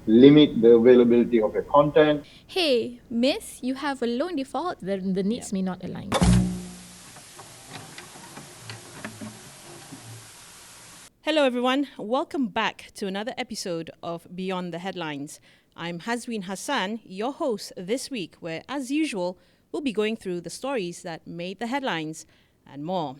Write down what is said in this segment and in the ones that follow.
limit the availability of your content. Hey, miss, you have a loan default. The needs may not align. Hello, everyone. Welcome back to another episode of Beyond the Headlines. I'm Hazwin Hassan, your host this week, where, as usual, we'll be going through the stories that made the headlines and more.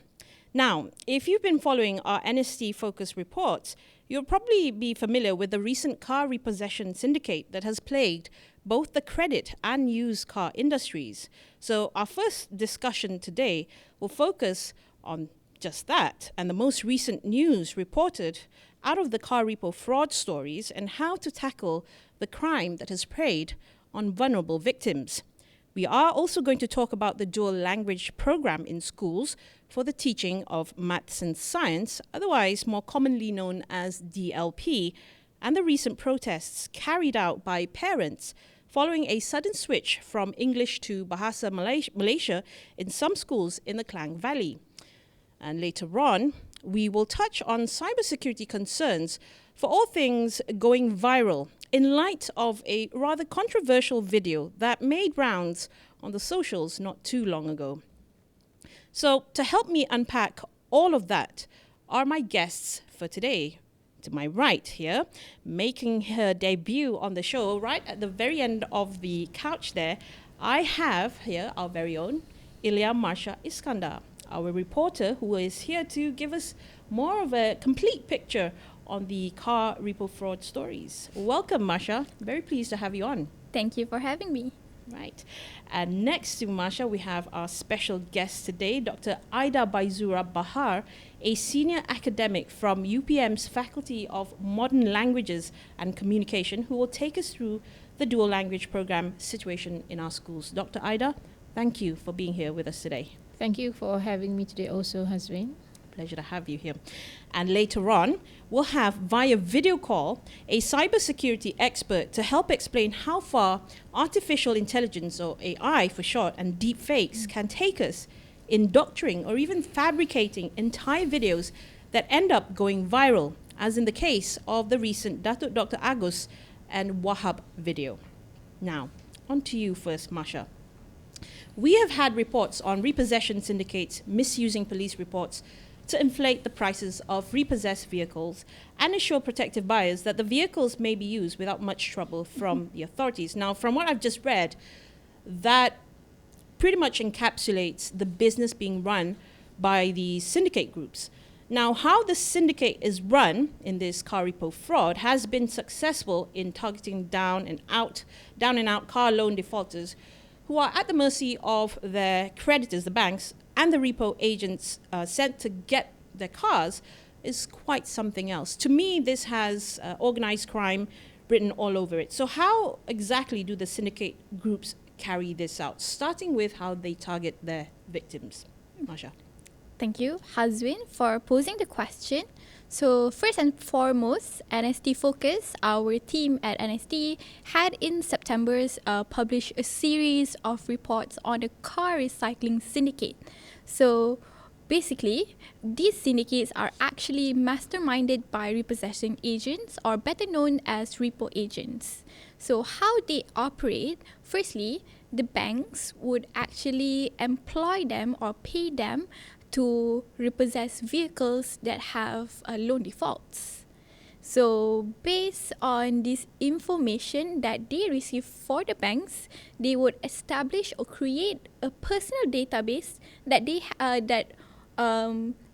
Now, if you've been following our NST-focused reports, you'll probably be familiar with the recent car repossession syndicate that has plagued both the credit and used car industries. So our first discussion today will focus on just that and the most recent news reported out of the car repo fraud stories and how to tackle the crime that has preyed on vulnerable victims. We are also going to talk about the dual language program in schools for the teaching of maths and science, otherwise more commonly known as DLP, and the recent protests carried out by parents following a sudden switch from English to Bahasa Malaysia in some schools in the Klang Valley. And later on, we will touch on cybersecurity concerns for all things going viral in light of a rather controversial video that made rounds on the socials not too long ago. So to help me unpack all of that are my guests for today. To my right here, making her debut on the show right at the very end of the couch there, I have here our very own Ilya Marsha Iskandar, our reporter who is here to give us more of a complete picture on the car repo fraud stories. Welcome, Marsha. Very pleased to have you on. Thank you for having me. Right. And next to Marsha, we have our special guest today, Dr. Aida Baizura Bahar, a senior academic from UPM's Faculty of Modern Languages and Communication, who will take us through the dual language program situation in our schools. Dr. Aida, thank you for being here with us today. Thank you for having me today also, Hazwin. Pleasure to have you here. And later on, we'll have via video call a cybersecurity expert to help explain how far artificial intelligence, or AI for short, and deep fakes can take us in doctoring or even fabricating entire videos that end up going viral, as in the case of the recent Dr. Agus and Wahab video. Now, on to you first, Marsha. We have had reports on repossession syndicates misusing police reports to inflate the prices of repossessed vehicles and assure protective buyers that the vehicles may be used without much trouble from the authorities. Now, from what I've just read, that pretty much encapsulates the business being run by the syndicate groups. Now, how the syndicate is run in this car repo fraud has been successful in targeting down and out car loan defaulters who are at the mercy of their creditors, the banks, and the repo agents sent to get their cars is quite something else. To me, this has organized crime written all over it. So how exactly do the syndicate groups carry this out, starting with how they target their victims? Marsha. Thank you, Hazwin, for posing the question. So first and foremost, NST Focus, our team at NST, had in September published a series of reports on the car recycling syndicate. So basically, these syndicates are actually masterminded by repossession agents, or better known as repo agents. So how they operate, firstly, the banks would actually employ them or pay them to repossess vehicles that have loan defaults. So based on this information that they receive for the banks, they would establish or create a personal database that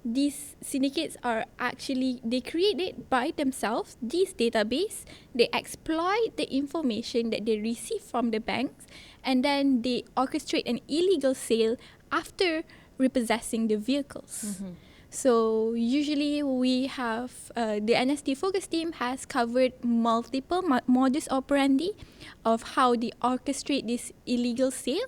these syndicates are actually, they create it by themselves. This database, they exploit the information that they receive from the banks, and then they orchestrate an illegal sale after repossessing the vehicles. Mm-hmm. So usually we have, the NST Focus team has covered multiple modus operandi of how they orchestrate this illegal sale.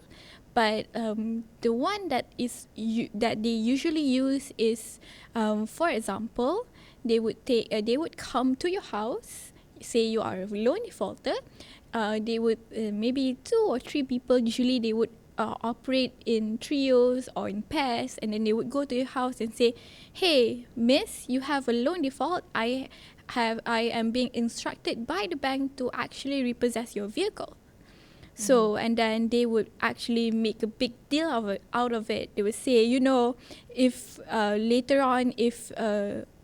But the one that they usually use is, for example, they would come to your house. Say you are a loan defaulter. They would maybe 2 or 3 people. Usually they would operate in trios or in pairs, and then they would go to your house and say, "Hey, miss, you have a loan default. I am being instructed by the bank to actually repossess your vehicle. So, and then they would actually make a big deal out of it. They would say, if later on, if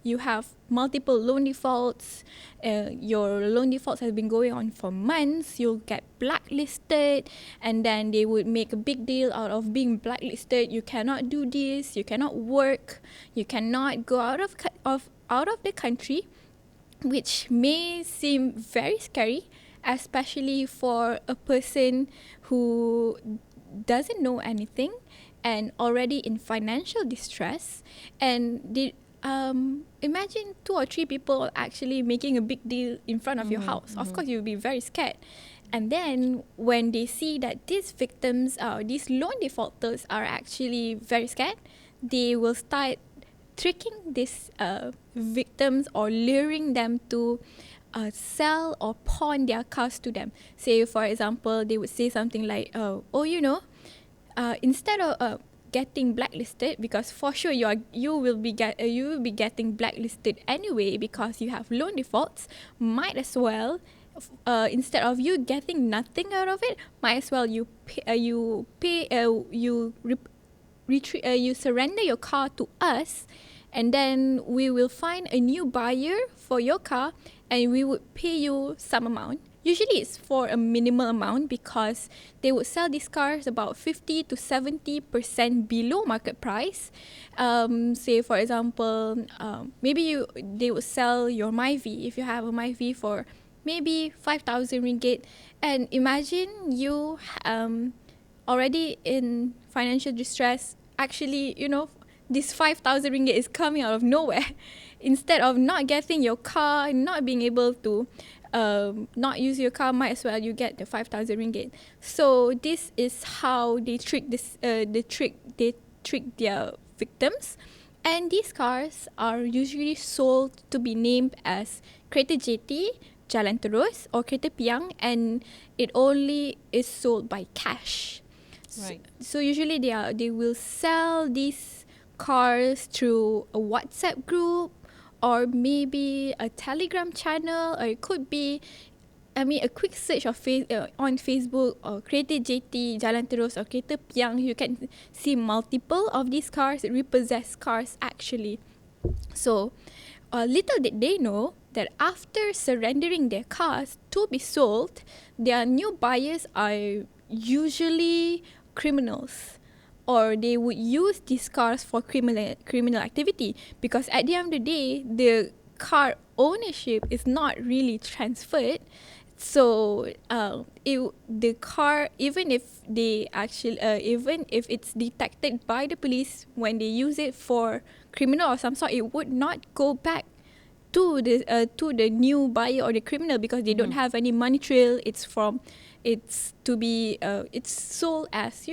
you have multiple loan defaults, your loan defaults has been going on for months, you'll get blacklisted. And then they would make a big deal out of being blacklisted. You cannot do this, you cannot work, you cannot go out of the country, which may seem very scary, especially for a person who doesn't know anything and already in financial distress. And imagine 2 or 3 people actually making a big deal in front of your house. Of course, you'll be very scared. And then when they see that these victims, these loan defaulters are actually very scared, they will start tricking these victims or luring them to sell or pawn their cars to them. Say, for example, they would say something like, instead of getting blacklisted, because for sure you will be getting blacklisted anyway because you have loan defaults, might as well, instead of you getting nothing out of it, might as well you surrender your car to us, and then we will find a new buyer for your car, and we would pay you some amount. Usually it's for a minimal amount because they would sell these cars about 50 to 70% below market price. Say, for example, maybe they would sell your Myvi, if you have a Myvi, for maybe 5,000 ringgit. And imagine you already in financial distress. Actually, this 5,000 ringgit is coming out of nowhere. Instead of not getting your car, not being able to not use your car, might as well you get the 5,000 ringgit. So this is how they trick their victims. And these cars are usually sold to be named as Kereta Jeti, Jalan Terus, or Kereta Piang, and it only is sold by cash. Right. So usually they will sell these cars through a WhatsApp group, or maybe a Telegram channel, or it could be, a quick search of on Facebook, or Kereta Jeti, Jalan Terus, or Kereta Piang. You can see multiple of these cars, repossessed cars actually. So, little did they know that after surrendering their cars to be sold, their new buyers are usually criminals, or they would use these cars for criminal activity, because at the end of the day, the car ownership is not really transferred. So the car, even if it's detected by the police when they use it for criminal or some sort, it would not go back to the new buyer or the criminal, because they don't have any money trail. It's sold as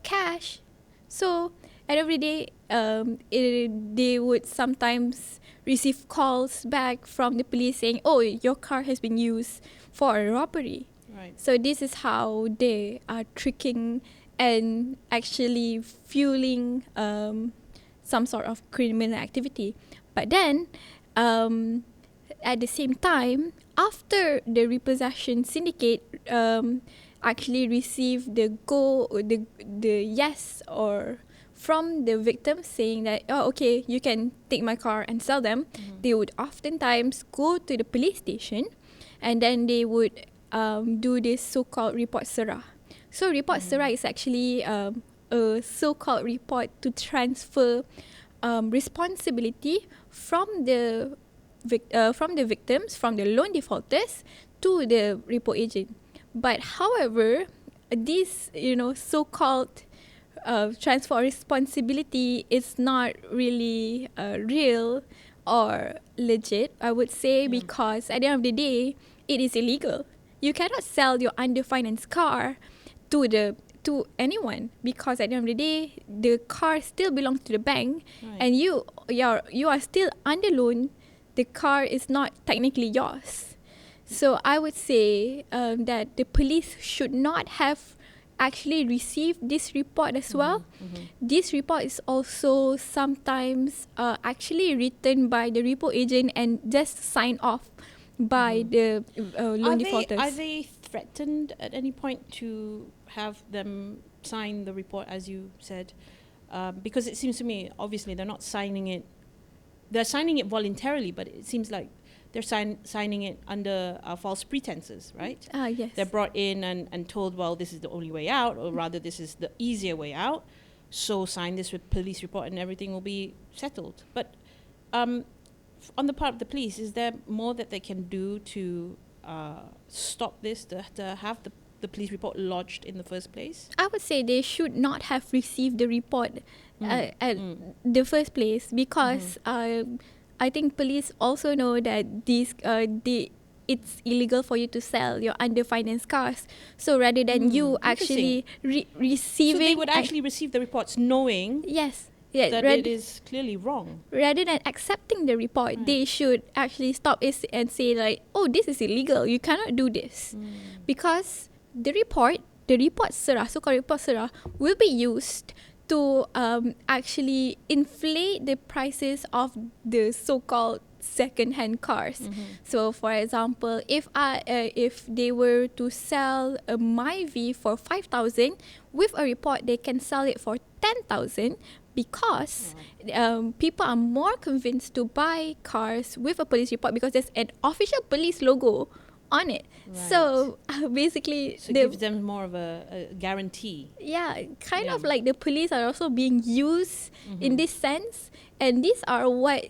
cash. So at every day, they would sometimes receive calls back from the police saying, "Oh, your car has been used for a robbery." Right. So this is how they are tricking and actually fueling some sort of criminal activity. But then, at the same time, after the repossession syndicate actually received the yes or from the victim saying that, "Oh, okay, you can take my car and sell them," they would oftentimes go to the police station, and then they would do this so-called report serah. So report serah is actually a so-called report to transfer responsibility from the victims, from the loan defaulters, to the repo agent. But however, this so-called transfer responsibility is not really real or legit, I would say, because at the end of the day, it is illegal. You cannot sell your underfinanced car to anyone, because at the end of the day, the car still belongs to the bank, Right. and you are still under loan. The car is not technically yours. So I would say that the police should not have actually receive this report as well. This report is also sometimes actually written by the repo agent and just signed off by the loan defaulters. Are they threatened at any point to have them sign the report, as you said? Because it seems to me, obviously, they're not signing it. They're signing it voluntarily, but it seems like they're signing it under false pretenses, right? Yes. They're brought in and told, well, this is the only way out, or rather, this is the easier way out. So sign this with police report and everything will be settled. But on the part of the police, is there more that they can do to stop this, to have the police report lodged in the first place? I would say they should not have received the report at the first place, because I think police also know that it's illegal for you to sell your underfinanced cars. So rather than you actually receiving... So they would actually receive the reports knowing Yes. that it is clearly wrong. Rather than accepting the report, they should actually stop it and say like, oh, this is illegal. You cannot do this. Because the report serah, so-called report serah, will be used to actually inflate the prices of the so-called second-hand cars. So, for example, if they were to sell a Myvi for 5,000, with a report they can sell it for 10,000, because people are more convinced to buy cars with a police report because there's an official police logo on it. Right. So basically, So it gives them more of a guarantee. Kind of like the police are also being used in this sense, and these are what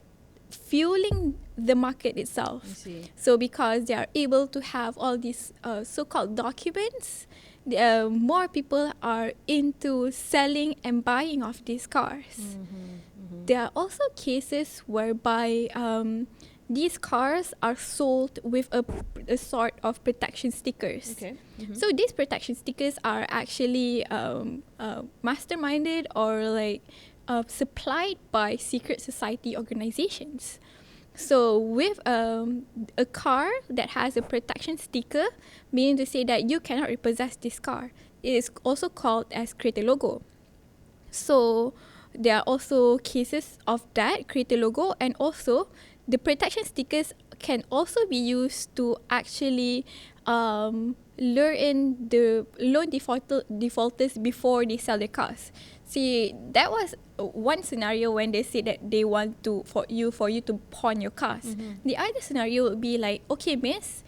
fueling the market itself. I see. So because they are able to have all these so-called documents, more people are into selling and buying of these cars. There are also cases whereby these cars are sold with a sort of protection stickers. Okay. So these protection stickers are actually masterminded or like supplied by secret society organizations. So with a car that has a protection sticker, meaning to say that you cannot repossess this car, it is also called as create a logo. So there are also cases of that, create a logo, and also the protection stickers can also be used to actually lure in the loan defaulters before they sell their cars. See, that was one scenario when they said that they want for you to pawn your cars. The other scenario would be like, okay, miss,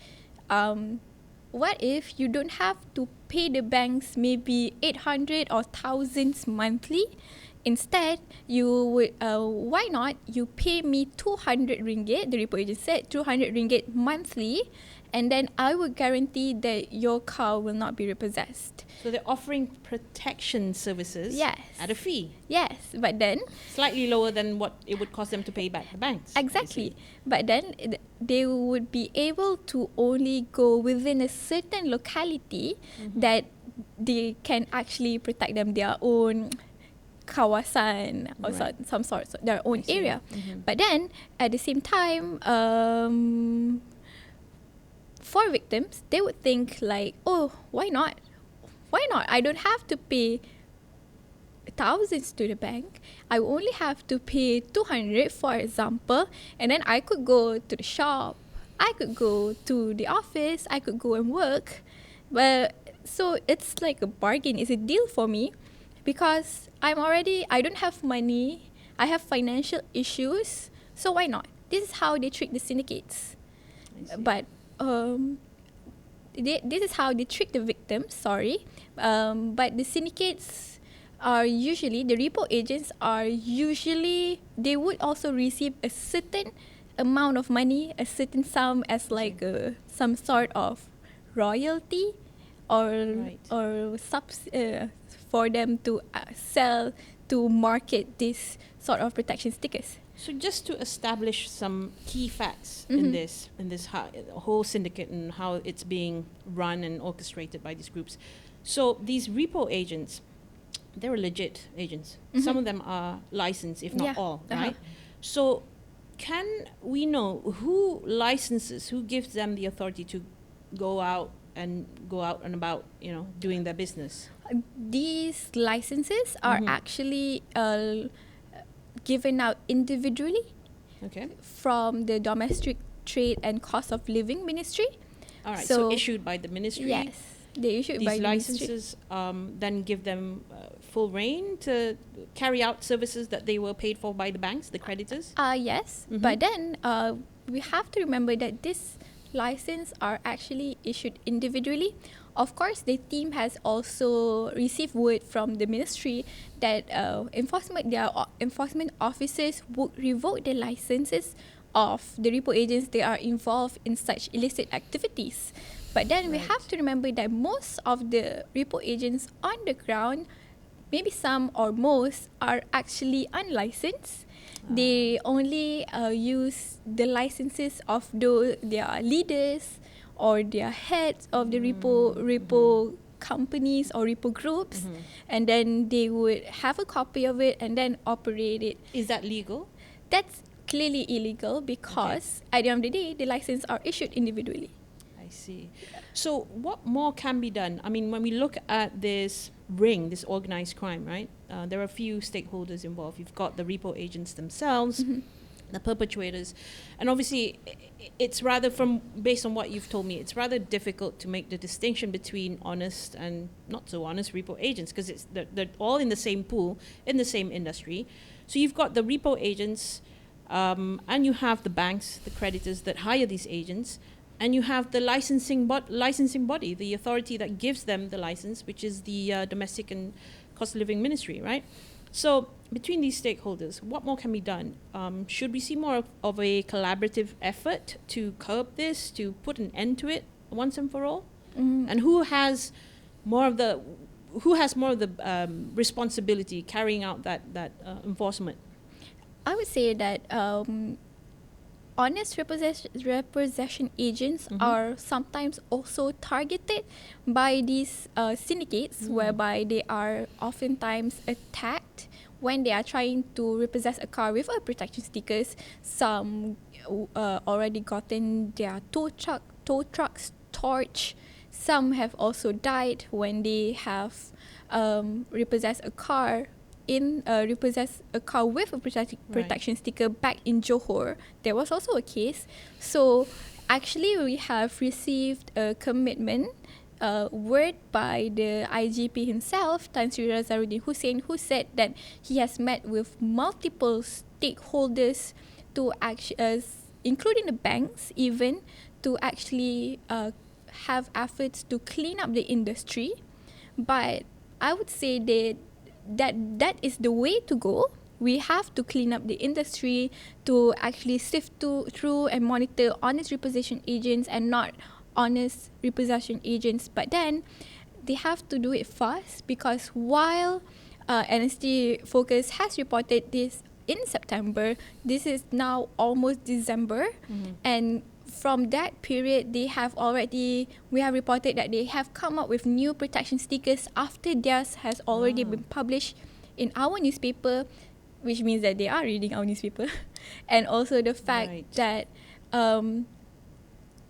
what if you don't have to pay the banks maybe 800 or thousands monthly? Instead, you would, why not you pay me 200 ringgit, the repo agent said, 200 ringgit monthly, and then I would guarantee that your car will not be repossessed. So they're offering protection services at a fee. Yes, but then... Slightly lower than what it would cost them to pay back the banks. Exactly. But then they would be able to only go within a certain locality that they can actually protect them, their own kawasan or some sort, their own area. But then, at the same time, for victims, they would think like, oh, why not? Why not? I don't have to pay thousands to the bank. I only have to pay 200, for example, and then I could go to the shop, I could go to the office, I could go and work. But so it's like a bargain. It's a deal for me because I don't have money, I have financial issues, so why not? This is how they trick the syndicates. But this is how they trick the victims, but the syndicates are usually, the repo agents are usually, they would also receive a certain amount of money, a certain sum as like some sort of royalty or for them to sell, to market this sort of protection stickers. So just to establish some key facts in this whole syndicate and how it's being run and orchestrated by these groups. So these repo agents, they're legit agents. Some of them are licensed, if not all, right? So can we know who licenses, who gives them the authority to go out and go out and about, doing their business? These licenses are actually given out individually Okay. from the Domestic Trade and Cost of Living Ministry. All right. So issued by the ministry. Yes, they issued by These the ministry. licenses then give them full reign to carry out services that they were paid for by the banks, the creditors? Yes, but then we have to remember that this license are actually issued individually. Of course, the team has also received word from the ministry that enforcement officers would revoke the licenses of the repo agents they are involved in such illicit activities. But then we have to remember that most of the repo agents on the ground, maybe some or most, are actually unlicensed. They only use the licenses of their leaders or their heads of the repo companies or repo groups, and then they would have a copy of it and then operate it. Is that legal? That's clearly illegal because at the end of the day, the license are issued individually. I see. So what more can be done? I mean, when we look at this ring, this organized crime, right? There are a few stakeholders involved. You've got the repo agents themselves, the perpetrators, and obviously it's rather, based on what you've told me, it's rather difficult to make the distinction between honest and not so honest repo agents, because they're all in the same pool, in the same industry. So you've got the repo agents, and you have the banks, the creditors that hire these agents, and you have the licensing body, the authority that gives them the license, which is the Domestic and Cost of Living Ministry, right? So between these stakeholders, what more can be done? Should we see more of a collaborative effort to curb this, to put an end to it once and for all? And who has more of the responsibility carrying out that enforcement? I would say that honest repossession agents are sometimes also targeted by these syndicates, whereby they are oftentimes attacked when they are trying to repossess a car with a protection stickers. Some already gotten their tow trucks torched. Some have also died when they have repossessed a car with a protection sticker back in Johor. There was also a case. So actually we have received a commitment word by the IGP himself, Tan Sri Razaruddin Hussein, who said that he has met with multiple stakeholders to including the banks even, to actually have efforts to clean up the industry. But I would say that is the way to go. We have to clean up the industry to actually sift through and monitor honest repossession agents and not honest repossession agents. But then they have to do it fast, because while NST Focus has reported this in September, this is now almost December, and from that period, we have reported that they have come up with new protection stickers after theirs has already been published in our newspaper, which means that they are reading our newspaper. And also the fact that honest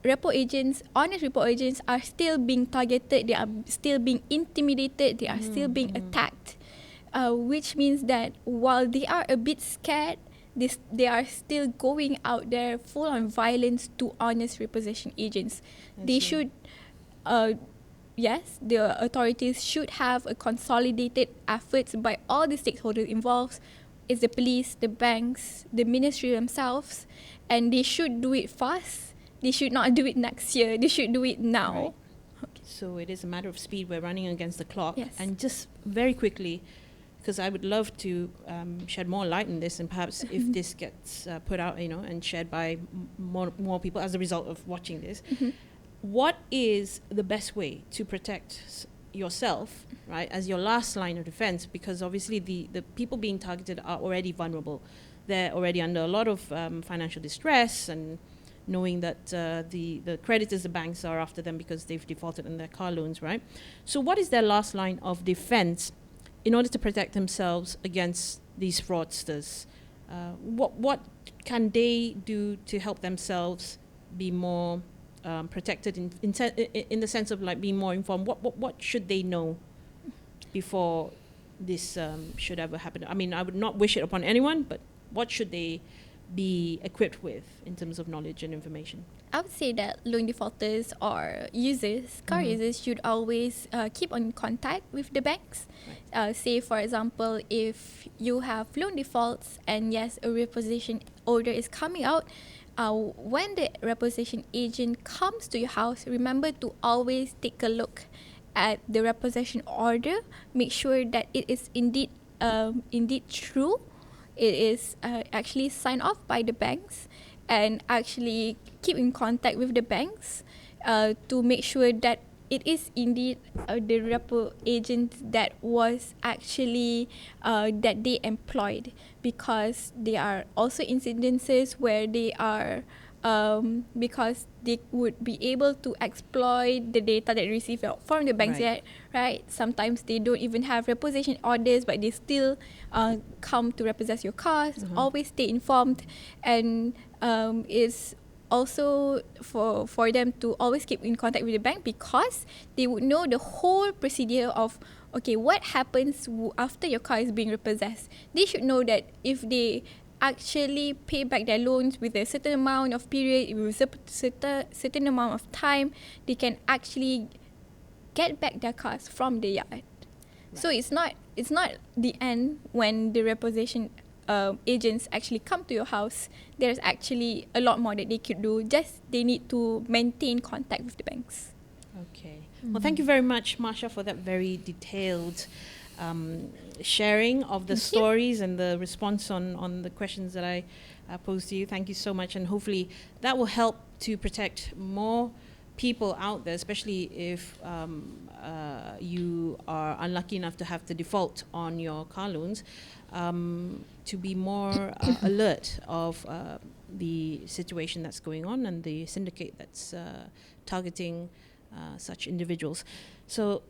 repo agents are still being targeted, they are still being intimidated, they are still being attacked, which means that while they are a bit scared, they are still going out there full on violence to honest repossession agents. They should, the authorities should have a consolidated efforts by all the stakeholders involved. It's the police, the banks, the ministry themselves, and they should do it fast. They should not do it next year. They should do it now. Right. Okay. So it is a matter of speed. We're running against the clock. Yes. And just very quickly, because I would love to shed more light on this, and perhaps if this gets put out, and shared by more people as a result of watching this, what is the best way to protect yourself, right, as your last line of defense? Because obviously the people being targeted are already vulnerable. They're already under a lot of financial distress, and knowing that the creditors, the banks, are after them because they've defaulted on their car loans, right? So what is their last line of defense in order to protect themselves against these fraudsters? What can they do to help themselves be more protected in the sense of like being more informed? What should they know before this should ever happen? I mean, I would not wish it upon anyone, but what should they be equipped with in terms of knowledge and information? I would say that loan defaulters or users, car users, should always keep on contact with the banks. Right. Say, for example, if you have loan defaults and yes, a repossession order is coming out, when the repossession agent comes to your house, remember to always take a look at the repossession order. Make sure that it is indeed true. It is actually signed off by the banks, and actually keep in contact with the banks to make sure that it is indeed the repo agent that was actually that they employed, because there are also incidences where they are because they would be able to exploit the data that they receive from the banks, right? Sometimes they don't even have repossession orders, but they still come to repossess your cars. Always stay informed, and is also for them to always keep in contact with the bank, because they would know the whole procedure of, okay, what happens after your car is being repossessed. They should know that if they actually pay back their loans with a certain amount of period, with a certain amount of time, they can actually get back their cars from the yard. Right. So it's not the end when the repossession agents actually come to your house. There's actually a lot more that they could do. Just they need to maintain contact with the banks. Okay. Well, thank you very much, Marsha, for that very detailed sharing of the stories and the response on the questions that I posed to you. Thank you so much, and hopefully that will help to protect more people out there, especially if you are unlucky enough to have to default on your car loans, to be more alert of the situation that's going on and the syndicate that's targeting such individuals. So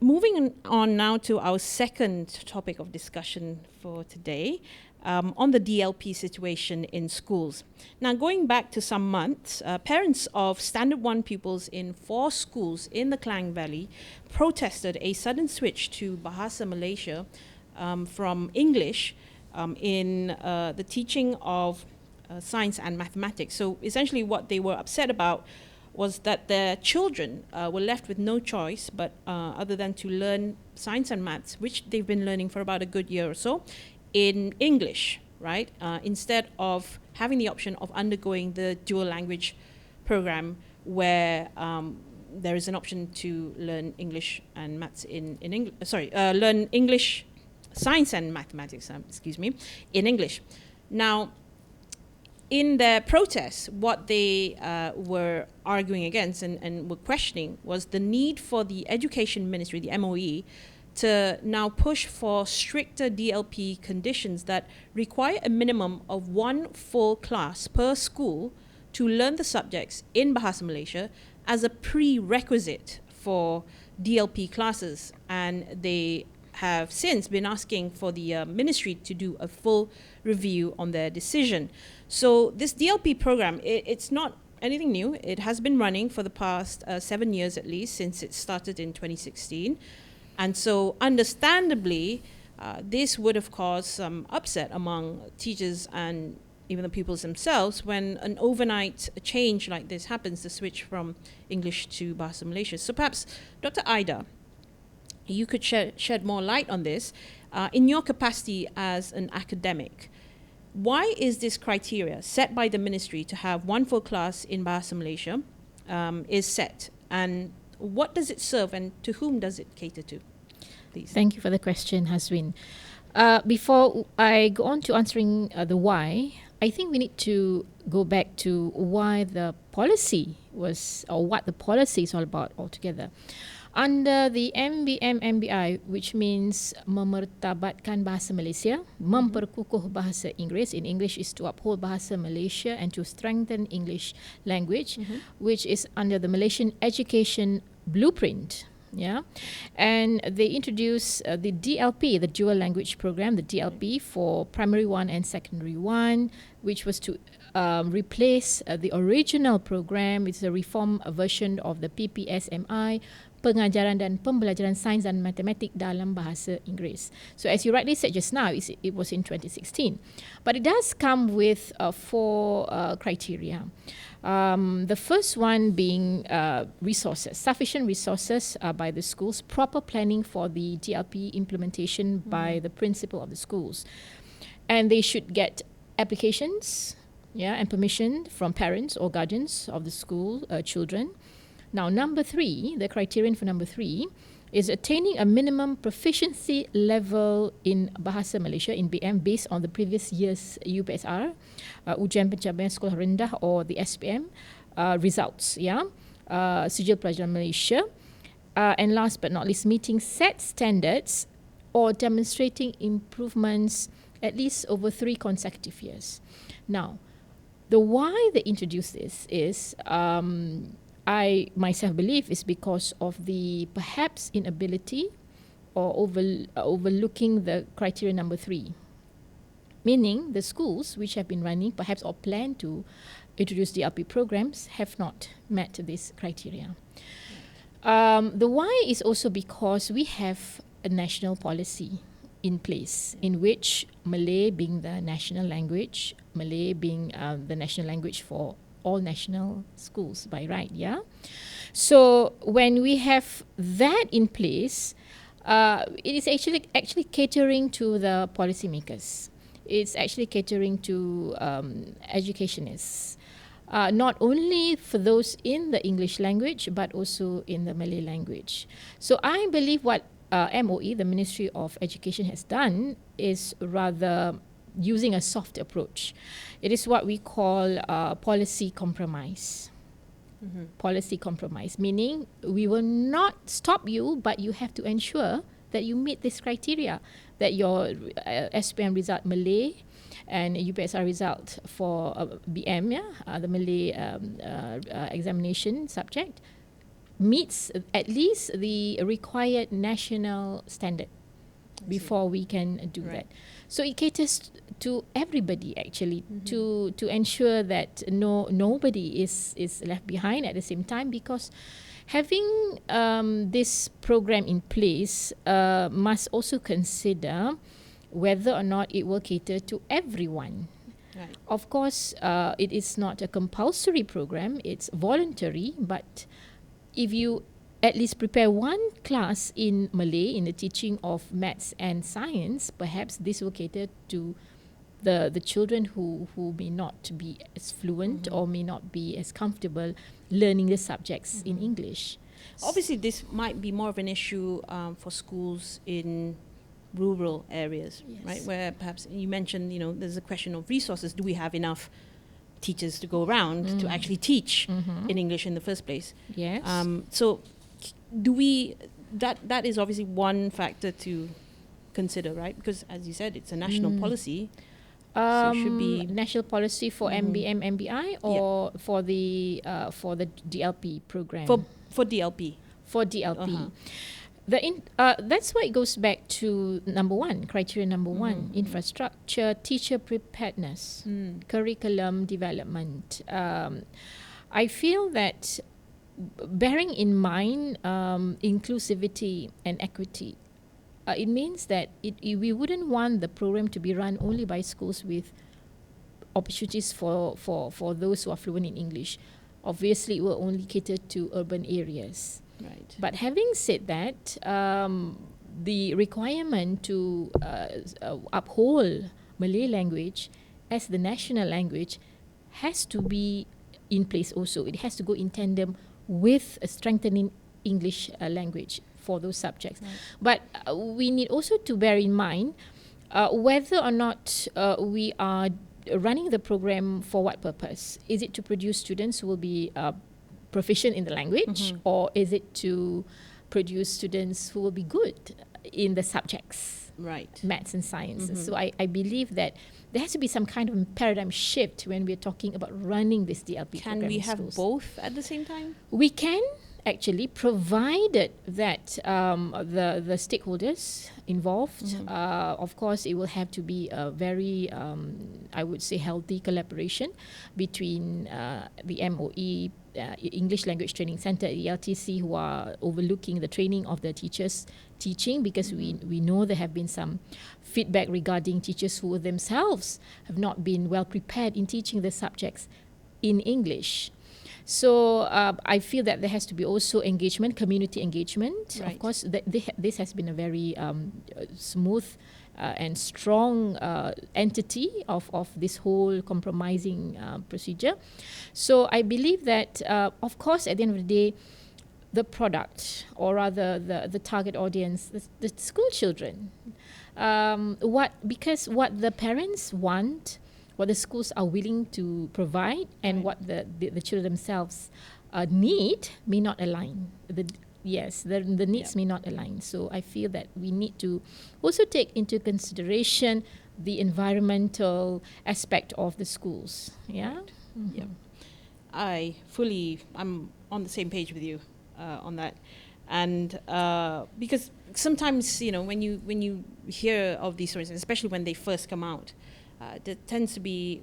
moving on now to our second topic of discussion for today, on the DLP situation in schools. Now, going back to some months, parents of Standard 1 pupils in 4 schools in the Klang Valley protested a sudden switch to Bahasa Malaysia from English in the teaching of science and mathematics. So essentially what they were upset about was that their children were left with no choice but other than to learn science and maths, which they've been learning for about a good year or so, in English, right? Instead of having the option of undergoing the dual language program, where there is an option to learn English and maths learn English, science and mathematics, in English. Now, in their protests, what they were arguing against and were questioning was the need for the Education Ministry, the MOE, to now push for stricter DLP conditions that require a minimum of 1 full class per school to learn the subjects in Bahasa Malaysia as a prerequisite for DLP classes. And they have since been asking for the ministry to do a full review on their decision. So this DLP program, it's not anything new. It has been running for the past 7 years at least, since it started in 2016. And so understandably, this would have caused some upset among teachers and even the pupils themselves when an overnight change like this happens, the switch from English to Bahasa Malaysia. So perhaps, Dr. Ida, you could shed more light on this. In your capacity as an academic, why is this criteria set by the ministry to have 1 full class in Bahasa Malaysia is set? And what does it serve, and to whom does it cater to? Please. Thank you for the question, Haswin. Before I go on to answering the why, I think we need to go back to why the policy was, or what the policy is all about altogether. Under the MBI, which means memertabatkan bahasa Malaysia, memperkukuh bahasa Inggeris. In English is to uphold bahasa Malaysia and to strengthen English language, which is under the Malaysian Education Blueprint. Yeah, and they introduced the DLP, the dual language program, the DLP for primary 1 and secondary 1, which was to replace the original program. It's a reform version of the PPSMI, Pengajaran dan Pembelajaran Sains dan Matematik dalam Bahasa Inggeris. So as you rightly said just now, it was in 2016. But it does come with 4 criteria. The first one being resources, sufficient resources by the schools, proper planning for the DLP implementation by the principal of the schools. And they should get applications and permission from parents or guardians of the school children. Now, number 3, the criterion for number 3 is attaining a minimum proficiency level in Bahasa Malaysia in BM based on the previous year's UPSR, Ujian Pencapaian Sekolah Rendah or the SPM results, Sijil Pelajaran Malaysia. And last but not least, meeting set standards or demonstrating improvements at least over 3 consecutive years. Now, the why they introduced this is I myself believe is because of the perhaps inability or overlooking the criteria number 3. Meaning the schools which have been running perhaps or plan to introduce DLP programs have not met this criteria. The why is also because we have a national policy in place in which Malay being the national language, Malay being the national language for all national schools by right, So when we have that in place, it is actually catering to the policymakers. It's actually catering to educationists, not only for those in the English language but also in the Malay language. So I believe what MOE, the Ministry of Education, has done is rather using a soft approach. It is what we call policy compromise. Policy compromise, meaning we will not stop you, but you have to ensure that you meet this criteria, that your SPM result Malay and UPSR result for BM, the Malay examination subject, meets at least the required national standard before we can do that. So it caters to everybody actually, to ensure that nobody is left behind at the same time, because having this program in place must also consider whether or not it will cater to everyone. Right. Of course, it is not a compulsory program, it's voluntary, but if you at least prepare one class in Malay in the teaching of maths and science, perhaps this will cater to the children who may not be as fluent or may not be as comfortable learning the subjects in English. Obviously, this might be more of an issue for schools in rural areas, right? Where perhaps you mentioned, there's a question of resources. Do we have enough teachers to go around to actually teach in English in the first place? Yes. So do we, that is obviously one factor to consider, right? Because as you said, it's a national policy. So it should be national policy for MBM, MBI, or for the DLP program. For DLP. For DLP. That's why it goes back to number 1, criteria number 1, infrastructure, teacher preparedness, curriculum development. I feel that bearing in mind inclusivity and equity, it means that we wouldn't want the program to be run only by schools with opportunities for those who are fluent in English. Obviously, it will only cater to urban areas. Right. But having said that, the requirement to uphold Malay language as the national language has to be in place also. It has to go in tandem with a strengthening English language for those subjects. Right. But we need also to bear in mind whether or not we are running the program for what purpose. Is it to produce students who will be proficient in the language, or is it to produce students who will be good in the subjects, right? Maths and science. So I believe that there has to be some kind of paradigm shift when we're talking about running this DLP program. Can we in have schools. both at the same time? We can, actually, provided that the stakeholders involved, of course, it will have to be a very, I would say, healthy collaboration between the MOE, English Language Training Centre at ELTC, who are overlooking the training of the teachers teaching, because we know there have been some feedback regarding teachers who themselves have not been well prepared in teaching the subjects in English. So I feel that there has to be also engagement, community engagement. Right. Of course, this has been a very smooth and strong entity of this whole compromising procedure. So I believe that, of course, at the end of the day, the product, or rather the target audience, the school children, because what the parents want, what the schools are willing to provide, and what the children themselves need may not align. The needs may not align. So I feel that we need to also take into consideration the environmental aspect of the schools. Yeah. Yeah. I'm on the same page with you on that. And because sometimes, when you hear of these stories, especially when they first come out, there tends to be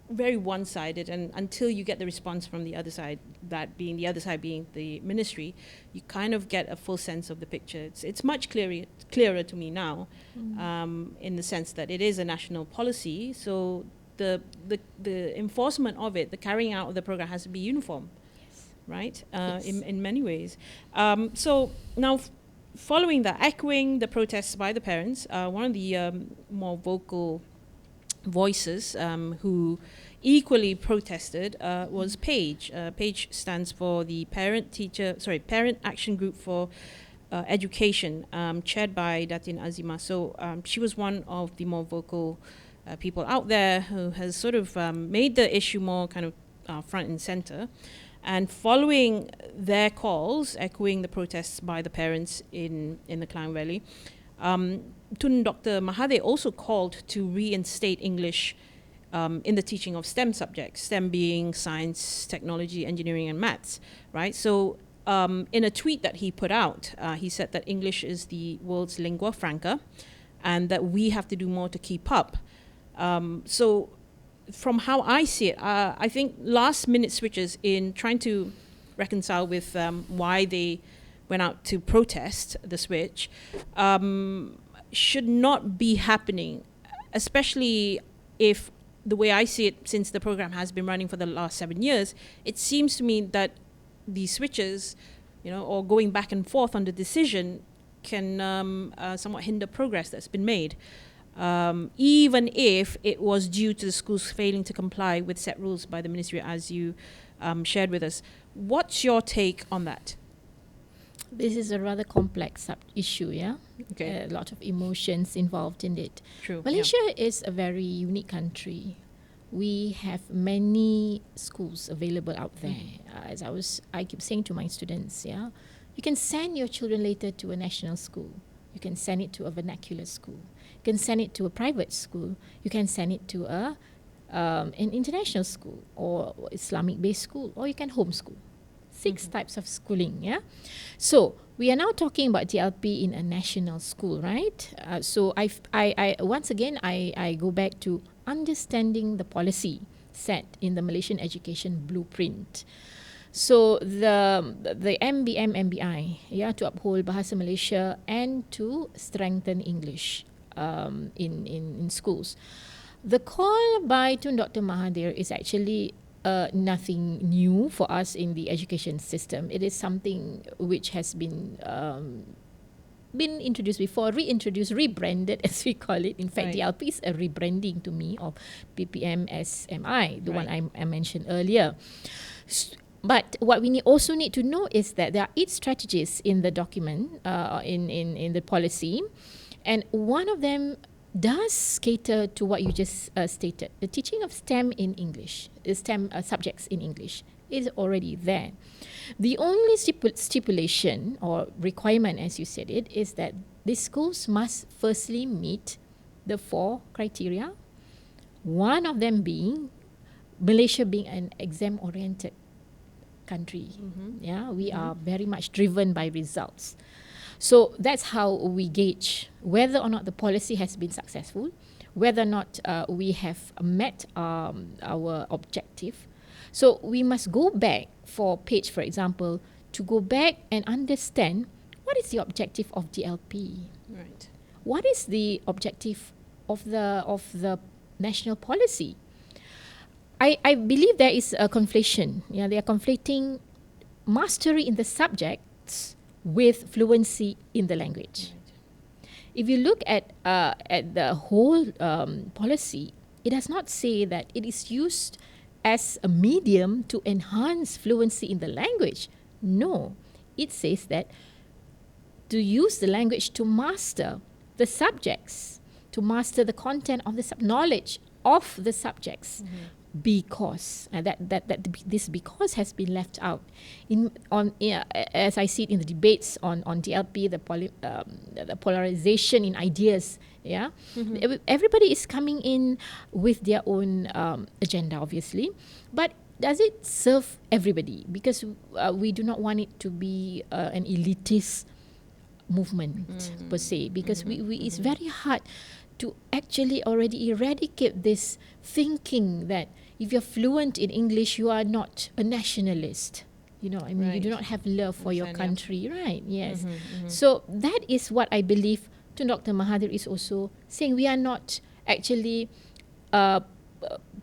very one-sided, and until you get the response from the other side, the other side being the ministry, you kind of get a full sense of the picture. It's much clearer to me now, in the sense that it is a national policy, so the enforcement of it, the carrying out of the program, has to be uniform, right? Yes. In many ways. So now, following that, echoing the protests by the parents, one of the more vocal voices who equally protested was PAGE. PAGE stands for the Parent Action Group for Education, chaired by Datin Azima. So she was one of the more vocal people out there who has sort of made the issue more kind of front and center. And following their calls, echoing the protests by the parents in the Klang Valley, Tun Dr. Mahathir also called to reinstate English in the teaching of STEM subjects, STEM being science, technology, engineering, and maths, right? So in a tweet that he put out, he said that English is the world's lingua franca, and that we have to do more to keep up. So from how I see it, I think last-minute switches in trying to reconcile with why they went out to protest the switch should not be happening, especially if, the way I see it, since the program has been running for the last 7 years, it seems to me that these switches, or going back and forth on the decision, can somewhat hinder progress that's been made. Even if it was due to the schools failing to comply with set rules by the ministry, as you shared with us. What's your take on that? This is a rather complex issue, yeah? Okay. A lot of emotions involved in it. True. Malaysia is a very unique country. We have many schools available out there. As I keep saying to my students, yeah, you can send your children later to a national school. You can send it to a vernacular school. You can send it to a private school. You can send it to an international school or Islamic-based school, or you can homeschool. 6 types of schooling, yeah. So we are now talking about DLP in a national school, right? So I once again I go back to understanding the policy set in the Malaysian Education Blueprint. So the MBM MBI, yeah, to uphold Bahasa Malaysia and to strengthen English in schools. The call by Tun Dr. Mahathir is actually nothing new for us in the education system. It is something which has been introduced before, reintroduced, rebranded, as we call it. In fact, Right. DLP is a rebranding to me of PPM SMI, the one Right. I mentioned earlier. But what we also need to know is that there are 8 strategies in the document, in the policy, and one of them does cater to what you just stated. The teaching of STEM in English, STEM subjects in English, is already there. The only stipulation or requirement, as you said it, is that the schools must firstly meet the 4 criteria. One of them being Malaysia being an exam-oriented country. Yeah, we are very much driven by results. So that's how we gauge whether or not the policy has been successful, whether or not we have met our objective. So we must go back for Page, for example, to go back and understand what is the objective of DLP. Right. What is the objective of the national policy? I believe there is a conflation. Yeah, they are conflating mastery in the subjects with fluency in the language. If you look at the whole policy, it does not say that it is used as a medium to enhance fluency in the language. No, it says that to use the language to master the subjects, to master the content of the knowledge of the subjects. Because this because has been left out as I see it in the debates on DLP, the polarization in ideas. Yeah, everybody is coming in with their own agenda, obviously, but does it serve everybody? Because we do not want it to be an elitist movement per se, because it's very hard to actually already eradicate this thinking that if you're fluent in English, you are not a nationalist. You know, I mean, you do not have love for your country, right? Yes. So that is what I believe Dr. Mahathir is also saying. We are not actually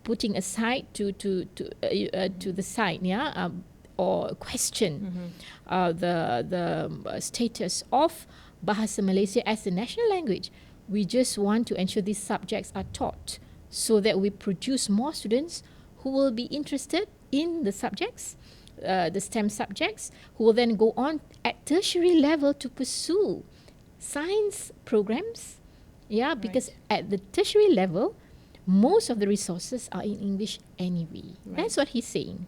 putting aside to the side, yeah, or question the status of Bahasa Malaysia as a national language. We just want to ensure these subjects are taught so that we produce more students who will be interested in the subjects, the STEM subjects, who will then go on at tertiary level to pursue science programs. Yeah, because at the tertiary level, most of the resources are in English anyway. That's what he's saying.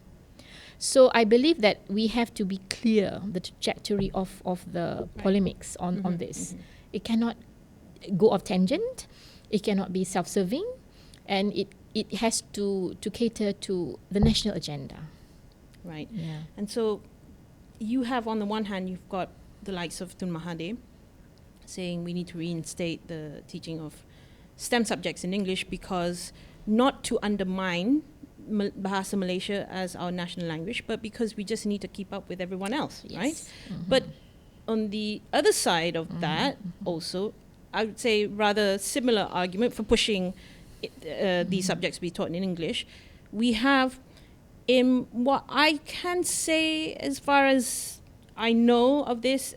So I believe that we have to be clear the trajectory of the polemics on this. It cannot go off tangent. It cannot be self-serving, and it has to cater to the national agenda. Right. Yeah. And so you have, on the one hand, you've got the likes of Tun Mahathir saying we need to reinstate the teaching of STEM subjects in English, because not to undermine Bahasa Malaysia as our national language, but because we just need to keep up with everyone else, right? But on the other side of that, also, I would say rather similar argument for pushing these subjects to be taught in English. We have, in what I can say as far as I know of this,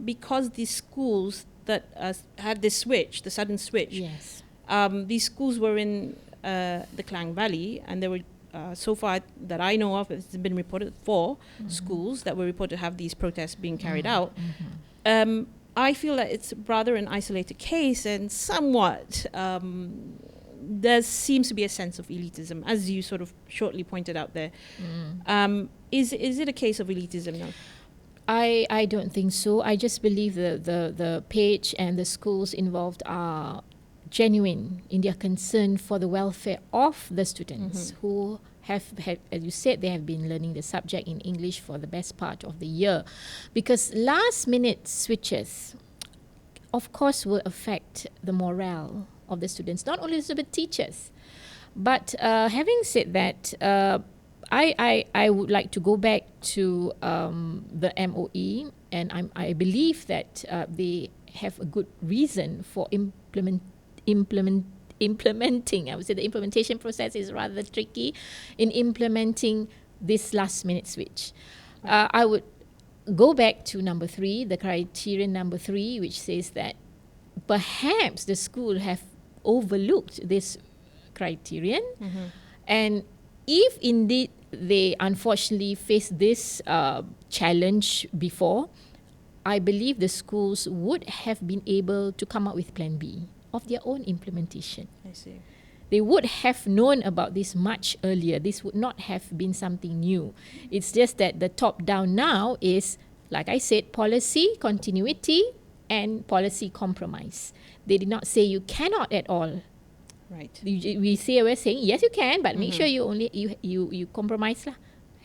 because these schools that had this switch, the sudden switch, these schools were in the Klang Valley, and there were, so far that I know of, it's been reported 4 schools that were reported to have these protests being carried out. I feel that it's rather an isolated case, and somewhat there seems to be a sense of elitism, as you sort of shortly pointed out there. Is it a case of elitism now? I don't think so. I just believe the Page and the schools involved are genuine in their concern for the welfare of the students who have, as you said, they have been learning the subject in English for the best part of the year. Because last minute switches, of course, will affect the morale of the students, not only the teachers. But having said that, I would like to go back to the MOE, and I believe that they have a good reason for implementing. I would say the implementation process is rather tricky in implementing this last minute switch. I would go back to number 3, the criterion number 3, which says that perhaps the school have overlooked this criterion, and if indeed they unfortunately face this challenge before, I believe the schools would have been able to come up with plan B of their own implementation. I see. They would have known about this much earlier. This would not have been something new. It's just that the top down now is, like I said, policy continuity and policy compromise. They did not say you cannot at all. Right. We're saying yes you can, but make sure you only you compromise lah.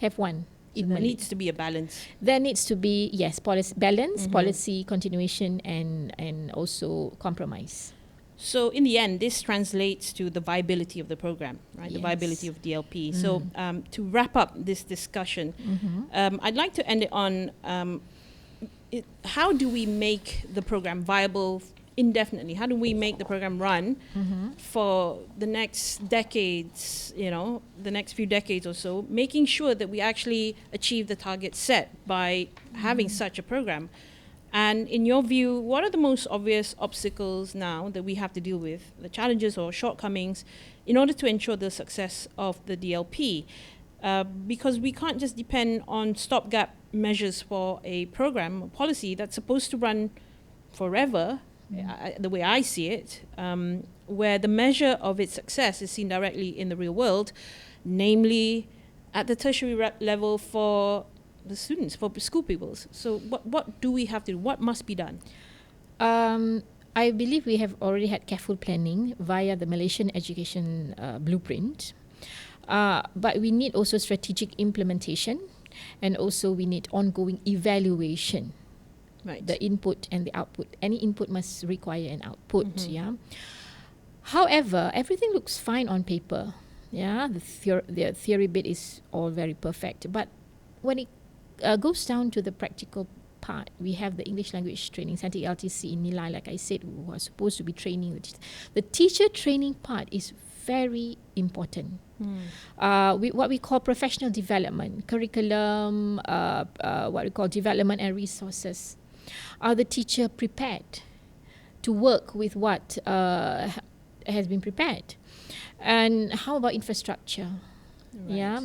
Have one. in There Malay. needs to be a balance. There needs to be, yes, balance, policy continuation, and also compromise. So in the end, this translates to the viability of the program, right? The Yes. viability of DLP. So to wrap up this discussion, I'd like to end it on how do we make the program viable indefinitely? How do we make the program run for the next decades, the next few decades or so, making sure that we actually achieve the target set by having such a program? And in your view, what are the most obvious obstacles now that we have to deal with, the challenges or shortcomings, in order to ensure the success of the DLP? Because we can't just depend on stopgap measures for a program or policy that's supposed to run forever, the way I see it, where the measure of its success is seen directly in the real world, namely at the tertiary level for the students, for school pupils. So what do we have to do? What must be done? I believe we have already had careful planning via the Malaysian Education Blueprint. But we need also strategic implementation, and also we need ongoing evaluation. Right. The input and the output. Any input must require an output. Yeah. However, everything looks fine on paper. Yeah, the theory bit is all very perfect. But when it goes down to the practical part, we have the English language training, Center LTC in Nilai, like I said, who are supposed to be training. The teacher training part is very important. What we call professional development, curriculum, what we call development and resources. Are the teacher prepared to work with what has been prepared? And how about infrastructure? Right. Yeah,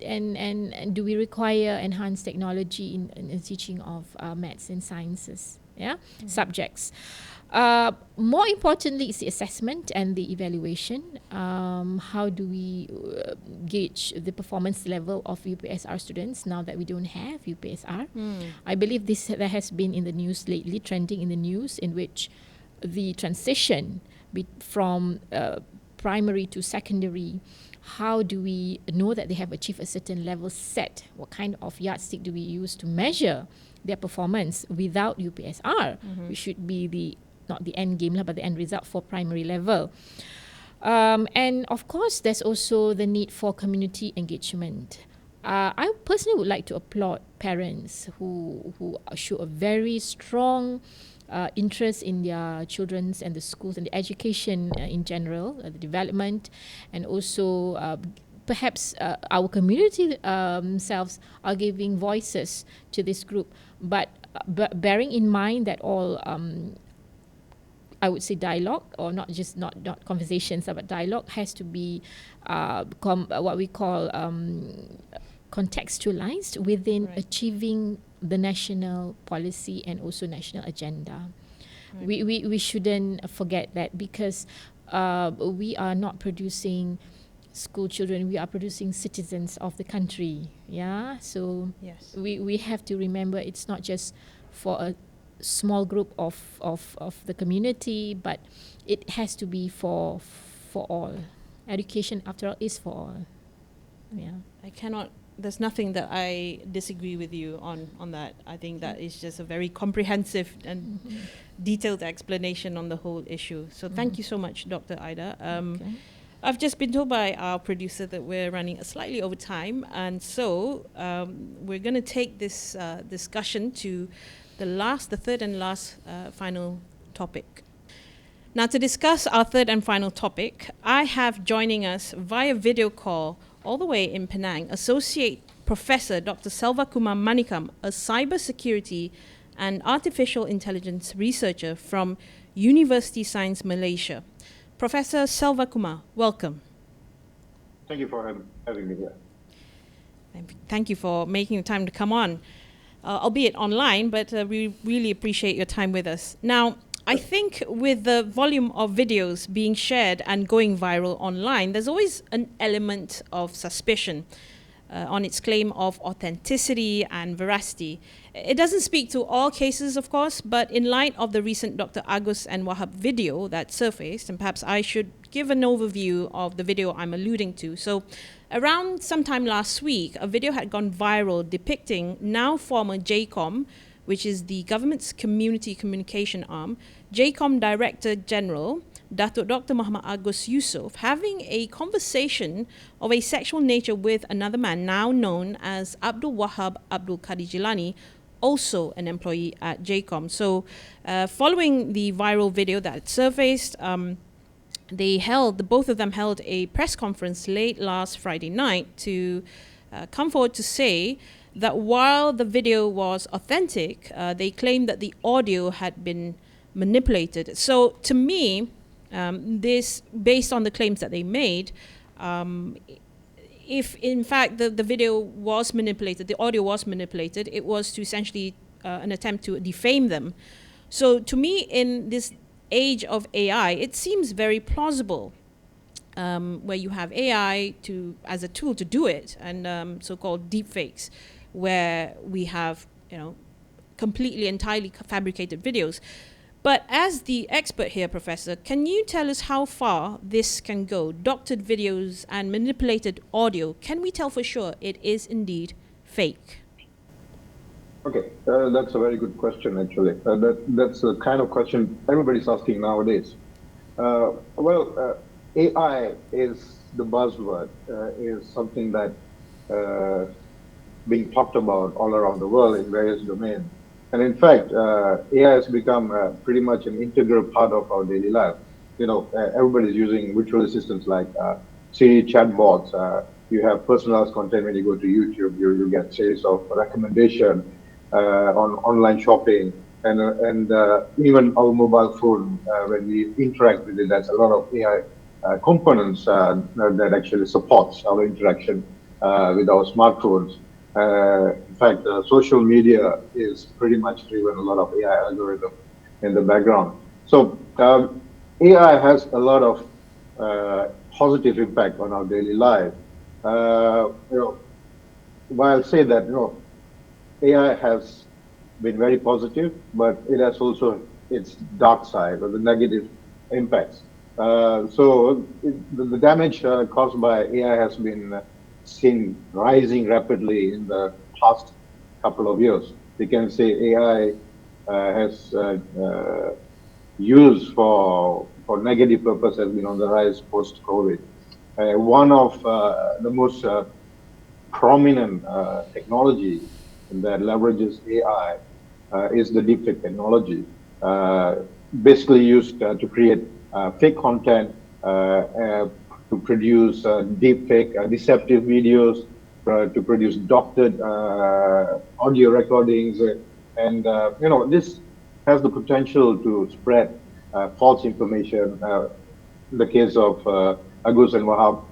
and do we require enhanced technology in the teaching of maths and sciences? Yeah, subjects. More importantly, is the assessment and the evaluation. How do we gauge the performance level of UPSR students now that we don't have UPSR? I believe that has been in the news lately, trending in the news, in which the transition from primary to secondary, how do we know that they have achieved a certain level set? What kind of yardstick do we use to measure their performance without UPSR, which should be not the end game, but the end result for primary level. And of course, there's also the need for community engagement. I personally would like to applaud parents who show a very strong interest in their children's and the schools and the education in general, the development, and also perhaps our community themselves are giving voices to this group, but bearing in mind that all I would say dialogue, or not conversations, but dialogue has to be what we call contextualized within achieving the national policy and also national agenda. Right. We shouldn't forget that, because we are not producing school children, we are producing citizens of the country. Yeah, so yes, we have to remember it's not just for a small group of the community, but it has to be for all. Education, after all, is for all. Yeah, there's nothing that I disagree with you on that. I think that is just a very comprehensive and detailed explanation on the whole issue. So thank you so much, Dr. Ida. Okay. I've just been told by our producer that we're running slightly over time, and so we're going to take this discussion to the third and last final topic. Now, to discuss our third and final topic, I have joining us via video call all the way in Penang, Associate Professor Dr. Selvakumar Manikam, a cybersecurity and artificial intelligence researcher from University Science Malaysia. Professor Selvakumar, welcome. Thank you for having me here. Thank you for making the time to come on, albeit online, but we really appreciate your time with us. Now, I think with the volume of videos being shared and going viral online, there's always an element of suspicion on its claim of authenticity and veracity. It doesn't speak to all cases, of course, but in light of the recent Dr. Agus and Wahab video that surfaced, and perhaps I should give an overview of the video I'm alluding to. So Around sometime last week, a video had gone viral depicting now former JCOM, which is the government's community communication arm, JCOM Director General, Datuk Dr. Muhammad Agus Yusof, having a conversation of a sexual nature with another man now known as Abdul Wahab Abdul Qadir Jilani, also an employee at JCOM. So following the viral video that surfaced, both of them held a press conference late last Friday night to come forward to say that while the video was authentic, they claimed that the audio had been manipulated. So to me, this, based on the claims that they made, if in fact the video was manipulated, the audio was manipulated, it was to essentially an attempt to defame them. So to me, in this age of AI, it seems very plausible, where you have AI as a tool to do it, and so-called deepfakes, where we have completely entirely fabricated videos. But as the expert here, Professor, can you tell us how far this can go? Doctored videos and manipulated audio, can we tell for sure it is indeed fake? Okay, that's a very good question, actually. That's the kind of question everybody's asking nowadays. AI is the buzzword, is something that being talked about all around the world in various domains. And in fact, AI has become pretty much an integral part of our daily life. Everybody's using virtual assistants like Siri chatbots. You have personalized content when you go to YouTube. You get series of recommendation on online shopping, and even our mobile phone, when we interact with it, there's a lot of AI components that actually supports our interaction with our smartphones. In fact, social media is pretty much driven a lot of AI algorithm in the background. So AI has a lot of positive impact on our daily life. While I'll say that AI has been very positive, but it has also its dark side or the negative impacts. So the damage caused by AI has been seen rising rapidly in the past couple of years. We can say AI has used for negative purpose has been on the rise post-COVID. One of the most prominent technology that leverages AI is the deepfake technology, basically used to create fake content, to produce deepfake, deceptive videos, to produce doctored audio recordings, and this has the potential to spread false information. In the case of Agus and Wahab,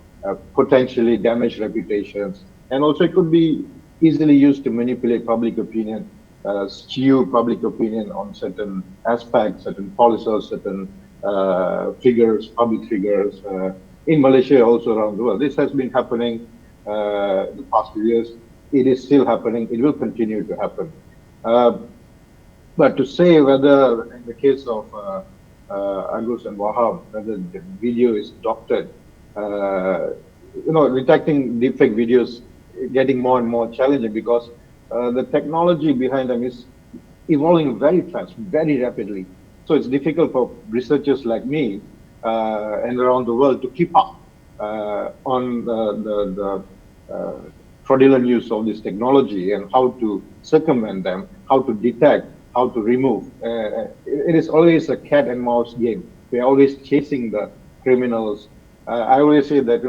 potentially damage reputations, and also it could be easily used to manipulate public opinion, skew public opinion on certain aspects, certain policies, certain figures, public figures, in Malaysia, also around the world. This has been happening the past few years. It is still happening. It will continue to happen. But to say whether, in the case of Agus and Wahab, whether the video is doctored, detecting deepfake videos getting more and more challenging because the technology behind them is evolving very fast, very rapidly. So it's difficult for researchers like me and around the world to keep up on the fraudulent use of this technology and how to circumvent them, how to detect, how to remove. It is always a cat and mouse game. We are always chasing the criminals. I always say that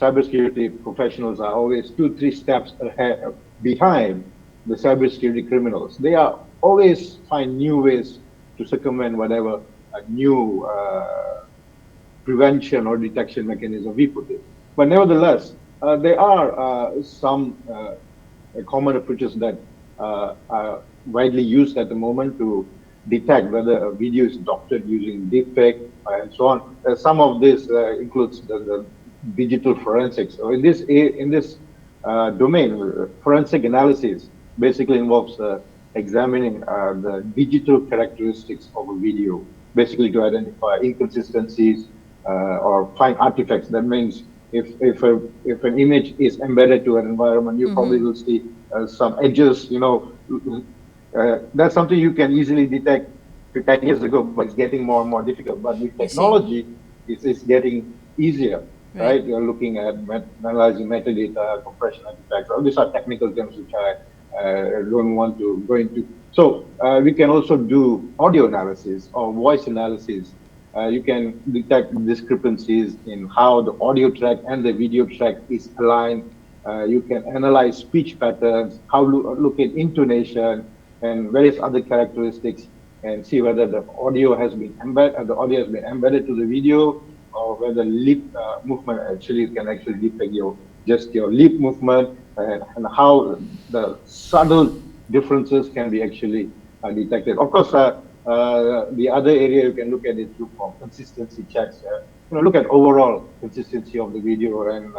cybersecurity professionals are always 2-3 steps ahead, behind the cybersecurity criminals. They are always find new ways to circumvent whatever new prevention or detection mechanism we put in. But nevertheless, there are some common approaches that are widely used at the moment to detect whether a video is doctored using deepfake and so on. Some of this includes the digital forensics. So in this domain, forensic analysis basically involves examining the digital characteristics of a video, basically to identify inconsistencies or find artifacts. That means if an image is embedded to an environment, you probably will see some edges. That's something you can easily detect 10 years ago, but it's getting more and more difficult. But with technology, it's getting easier, right? You're looking at analyzing metadata, compression artifacts. All these are technical terms which I don't want to go into. So we can also do audio analysis or voice analysis. You can detect discrepancies in how the audio track and the video track is aligned. You can analyze speech patterns, look at intonation, and various other characteristics, and see whether the audio has been embedded to the video, or whether lip movement can detect your lip movement, and how the subtle differences can be actually detected. Of course, the other area you can look at is look for consistency checks. Look at overall consistency of the video, and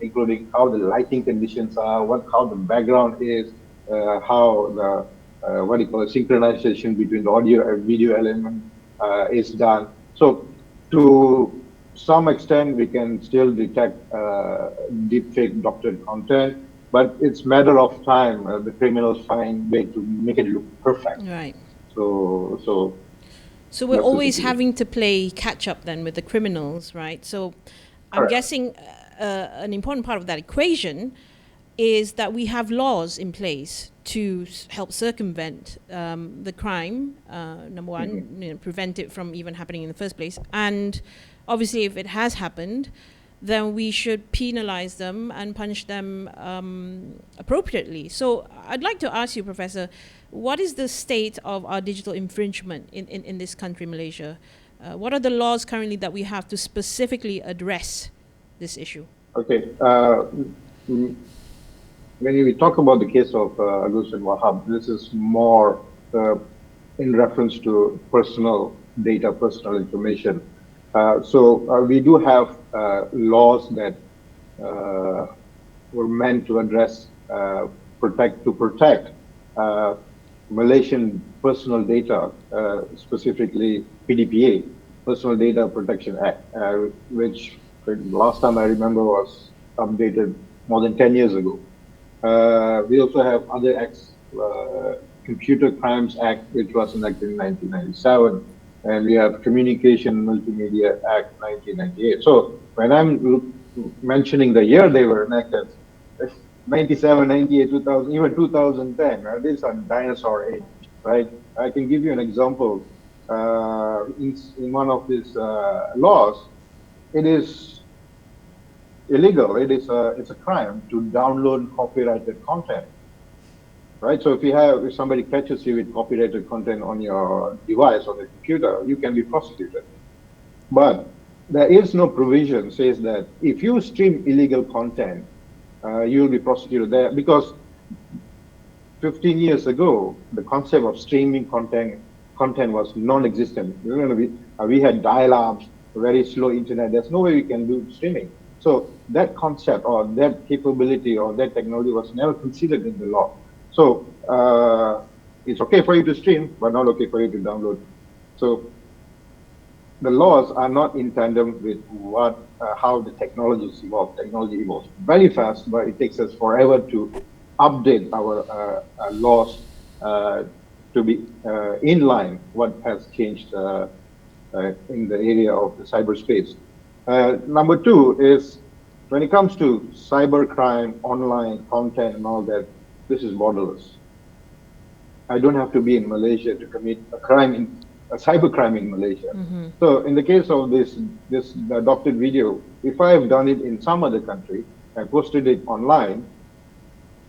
including how the lighting conditions are, how the background is, how the synchronization between the audio and video element is done. So to some extent, we can still detect deepfake doctored content, but it's matter of time. The criminals find way to make it look perfect. Right. So we're always having to play catch up then with the criminals, right? So I'm guessing an important part of that equation is that we have laws in place to help circumvent the crime, number one, prevent it from even happening in the first place. And obviously, if it has happened, then we should penalize them and punish them appropriately. So I'd like to ask you, Professor, what is the state of our digital infringement in this country, Malaysia? What are the laws currently that we have to specifically address this issue? Okay. When we talk about the case of Agus and Wahab, this is more in reference to personal data, personal information. So we do have laws that were meant to address, protect Malaysian personal data, specifically PDPA, Personal Data Protection Act, which last time I remember was updated more than 10 years ago. We also have other acts, Computer Crimes Act, which was enacted in 1997, and we have Communication Multimedia Act 1998. So when I'm mentioning the year they were enacted, 97, 98, 2000, even 2010, these are dinosaur age, right? I can give you an example. In one of these laws, it is illegal. It's a crime to download copyrighted content, right? So if somebody catches you with copyrighted content on your device, on the computer, you can be prosecuted. But there is no provision says that if you stream illegal content, you will be prosecuted there, because 15 years ago, the concept of streaming content was non-existent. We had dial-ups, very slow internet. There's no way we can do streaming. So that concept or that capability or that technology was never considered in the law. So it's okay for you to stream, but not okay for you to download. So the laws are not in tandem with how the technologies evolve. Technology evolves very fast, but it takes us forever to update our laws to be in line what has changed in the area of the cyberspace. Number two is, when it comes to cybercrime, online content and all that, this is borderless. I don't have to be in Malaysia to commit a cybercrime in Malaysia. So in the case of this adopted video, if I have done it in some other country and posted it online,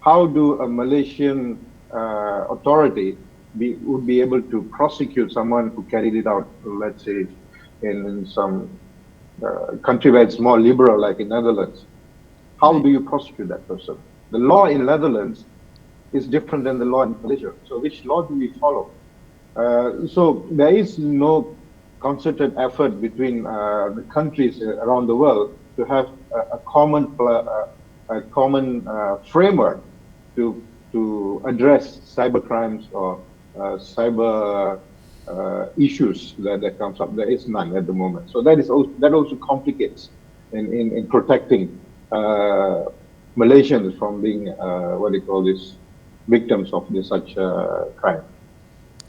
how do a Malaysian authority would be able to prosecute someone who carried it out, let's say, in some country where it's more liberal, like in Netherlands? How do you prosecute that person? The law in Netherlands is different than the law in Malaysia. So which law do we follow? So there is no concerted effort between the countries around the world to have a common framework to address cyber crimes or cyber issues that comes up. There is none at the moment. So that also complicates in protecting Malaysians from being victims of such crime.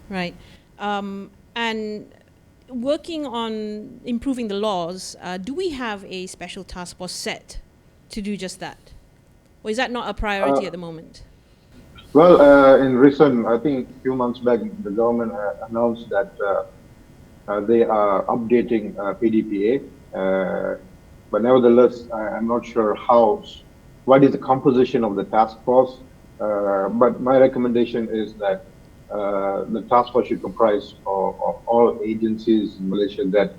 Right. And working on improving the laws, do we have a special task force set to do just that? Or is that not a priority at the moment? Well, in recent, I think a few months back, the government announced that they are updating PDPA. But nevertheless, I'm not sure what is the composition of the task force. But my recommendation is that the task force should comprise of all agencies in Malaysia that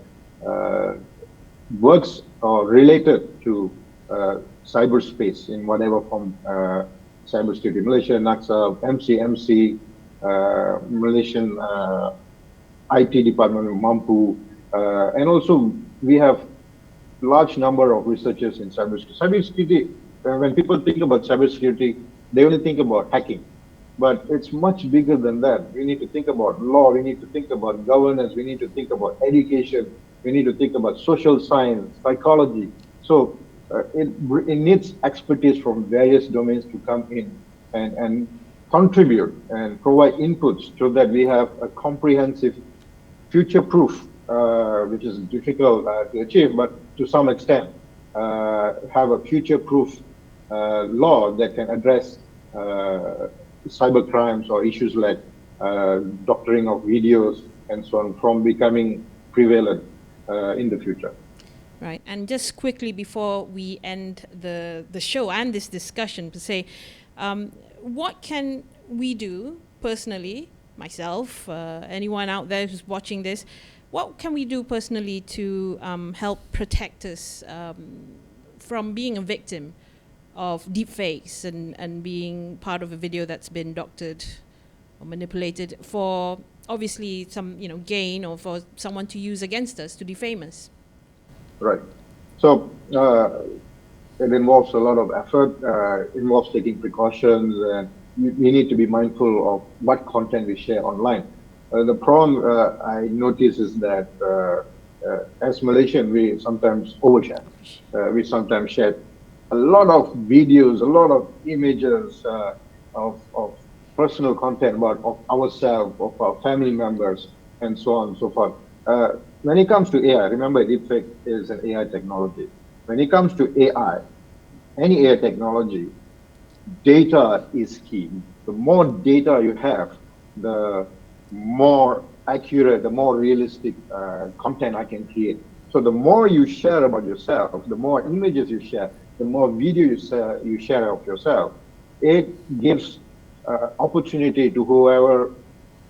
works or related to cyberspace in whatever form, cybersecurity, Malaysia, NACSA, MCMC, Malaysian IT department, Mampu, and also we have large number of researchers in cybersecurity. Cybersecurity, when people think about cybersecurity, they only think about hacking. But it's much bigger than that. We need to think about law, we need to think about governance, we need to think about education, we need to think about social science, psychology. So it needs expertise from various domains to come in and contribute and provide inputs so that we have a comprehensive future-proof, which is difficult to achieve, but to some extent, have a future-proof law that can address cyber crimes or issues like doctoring of videos and so on from becoming prevalent in the future. Right. And just quickly before we end the show and this discussion to say, what can we do personally, myself, anyone out there who's watching this, what can we do personally to help protect us from being a victim of deepfakes and being part of a video that's been doctored or manipulated for obviously some gain or for someone to use against us to defame us? Right. So it involves a lot of effort, involves taking precautions, and we need to be mindful of what content we share online. The problem I notice is that as Malaysian, we sometimes overshare. We sometimes share a lot of videos, a lot of images of personal content of ourselves, of our family members, and so on and so forth. When it comes to AI, remember deepfake is an AI technology. When it comes to AI, any AI technology, data is key. The more data you have, the more accurate, the more realistic content I can create. So the more you share about yourself, the more images you share, the more video you share of yourself, it gives opportunity to whoever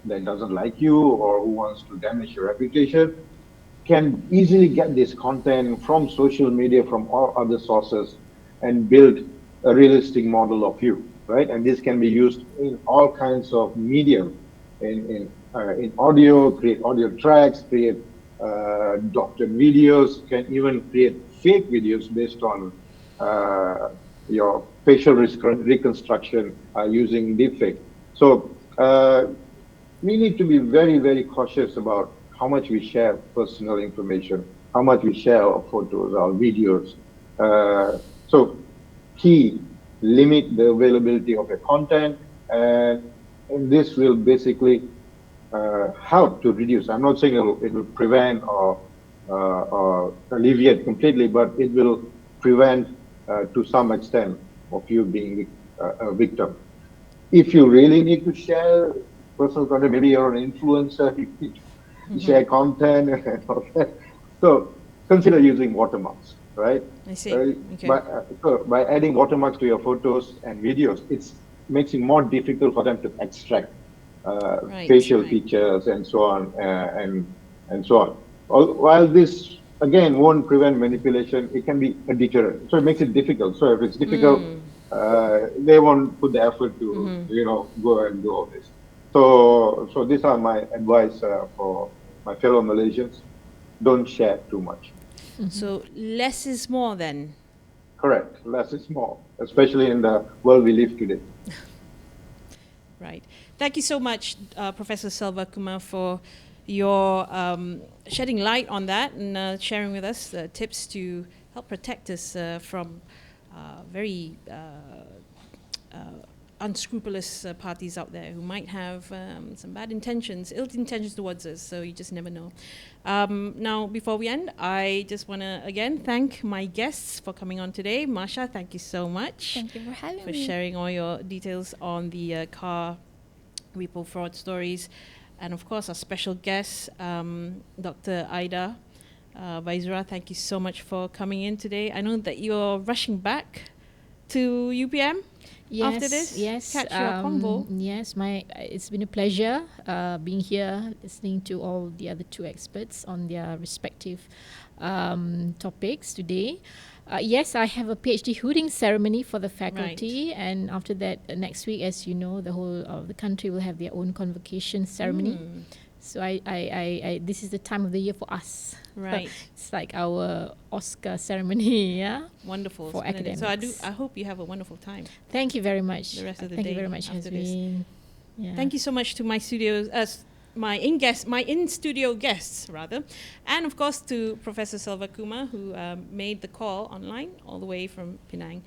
that doesn't like you or who wants to damage your reputation can easily get this content from social media, from all other sources, and build a realistic model of you, right? And this can be used in all kinds of medium, in audio, create audio tracks, create doctored videos, can even create fake videos based on your facial reconstruction using deepfake. So we need to be very, very cautious about how much we share personal information, how much we share our photos, our videos. So key, limit the availability of your content, and this will basically help to reduce. I'm not saying it will prevent or alleviate completely, but it will prevent to some extent of you being a victim. If you really need to share personal content, maybe you're an influencer, you need to share content and all that. So consider using watermarks, right? I see. Okay. By adding watermarks to your photos and videos, it makes it more difficult for them to extract facial features and so on, and so on. While this again won't prevent manipulation, it can be a deterrent. So it makes it difficult. So if it's difficult, they won't put the effort to go and do all this. So these are my advice for my fellow Malaysians. Don't share too much. So less is more then? Correct. Less is more, especially in the world we live today. Right. Thank you so much, Professor Selva Kumar, for your shedding light on that and sharing with us the tips to help protect us from very unscrupulous parties out there who might have some bad intentions, ill intentions towards us. So you just never know. Now, before we end, I just want to again thank my guests for coming on today. Masha, thank you so much. Thank you for having for me. sharing all your details on the car repo fraud stories. And of course, our special guest, Dr. Aida Vaizura, thank you so much for coming in today. I know that you're rushing back to UPM after this. Yes, Catch your convo. Yes, it's been a pleasure being here, listening to all the other two experts on their respective topics today. Yes, I have a PhD hooding ceremony for the faculty, and after that, next week, as you know, the whole of the country will have their own convocation ceremony. So I this is the time of the year for us. Right. It's like our Oscar ceremony, yeah. Wonderful. For Splendid. academics. So I hope you have a wonderful time. Thank you very much. The rest of the Thank day you very much, after this. Haswin. Yeah. Thank you so much to my studios, my in-studio guests, rather, and of course to Professor Selva Kumar, who made the call online all the way from Penang.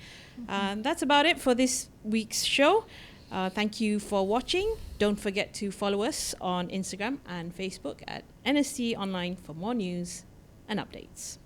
That's about it for this week's show. Thank you for watching. Don't forget to follow us on Instagram and Facebook at NST Online for more news and updates.